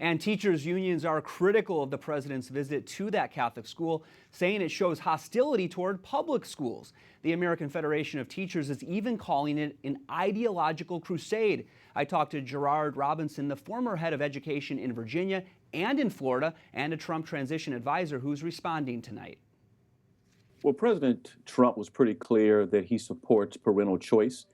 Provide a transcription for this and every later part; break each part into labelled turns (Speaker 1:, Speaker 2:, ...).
Speaker 1: And teachers' unions are critical of the president's visit to that Catholic school, saying it shows hostility toward public schools. The American Federation of Teachers is even calling it an ideological crusade. I talked to Gerard Robinson, the former head of education in Virginia and in Florida, and a Trump transition advisor who's responding tonight.
Speaker 2: Well, President Trump was pretty clear that he supports parental choice.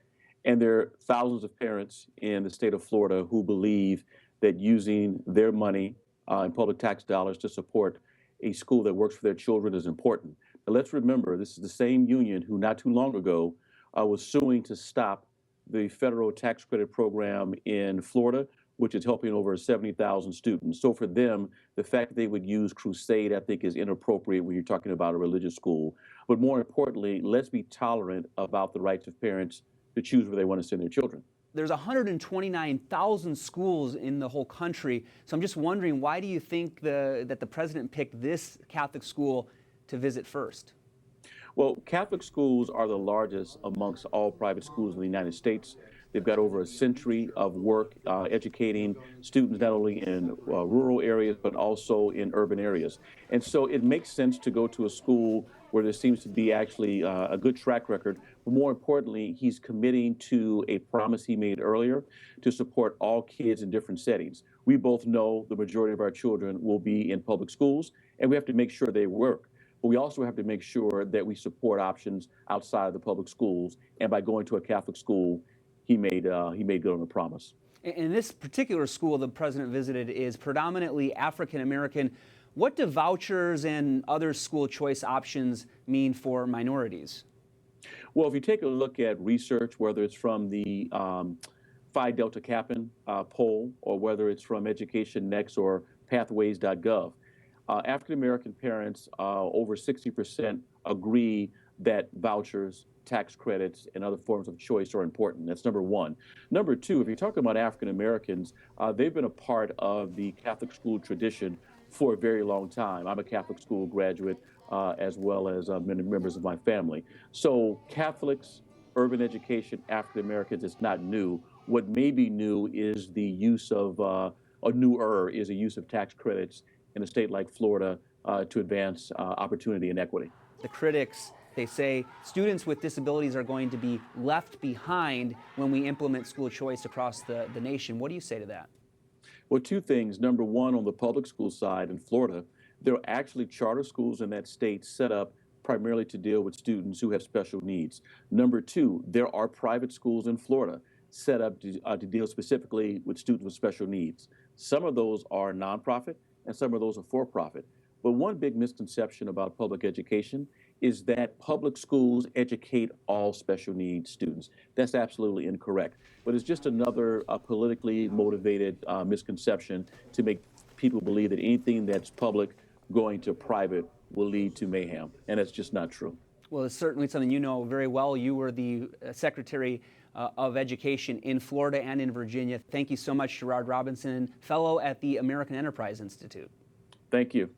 Speaker 2: And there are thousands of parents in the state of Florida who believe that using their money and public tax dollars to support a school that works for their children is important. But let's remember, this is the same union who not too long ago was suing to stop the federal tax credit program in Florida, which is helping over 70,000 students. So for them, the fact that they would use crusade, I think, is inappropriate when you're talking about a religious school. But more importantly, let's be tolerant about the rights of parents to choose where they want to send their children.
Speaker 1: There's 129,000 schools in the whole country. So I'm just wondering, why do you think that the president picked this Catholic school to visit first?
Speaker 2: Well, Catholic schools are the largest amongst all private schools in the United States. They've got over a century of work educating students not only in rural areas, but also in urban areas. And so it makes sense to go to a school where there seems to be actually a good track record. But more importantly, he's committing to a promise he made earlier to support all kids in different settings. We both know the majority of our children will be in public schools, and we have to make sure they work. But we also have to make sure that we support options outside of the public schools. And by going to a Catholic school, he made good on the promise.
Speaker 1: In this particular school the president visited is predominantly African American. What do vouchers and other school choice options mean for minorities?
Speaker 2: Well, if you take a look at research, whether it's from the Phi Delta Kappan poll, or whether it's from Education Next or pathways.gov, African American parents, over 60% agree that vouchers, tax credits, and other forms of choice are important. That's number one. Number two, if you're talking about African Americans, they've been a part of the Catholic school tradition for a very long time. I'm a Catholic school graduate, as well as many members of my family. So Catholics, urban education, African Americans, it's not new. What may be new is the use of, or newer is the use of tax credits in a state like Florida to advance opportunity and equity.
Speaker 1: The critics, they say students with disabilities are going to be left behind when we implement school choice across the nation. What do you say to that?
Speaker 2: Well, two things. Number one, on the public school side in Florida, there are actually charter schools in that state set up primarily to deal with students who have special needs. Number two, there are private schools in Florida set up to deal specifically with students with special needs. Some of those are nonprofit and some of those are for-profit. But one big misconception about public education is that public schools educate all special needs students. That's absolutely incorrect. But it's just another politically motivated misconception to make people believe that anything that's public going to private will lead to mayhem. And that's just not true.
Speaker 1: Well, it's certainly something you know very well. You were the Secretary of Education in Florida and in Virginia. Thank you so much, Gerard Robinson, fellow at the American Enterprise Institute.
Speaker 2: Thank you.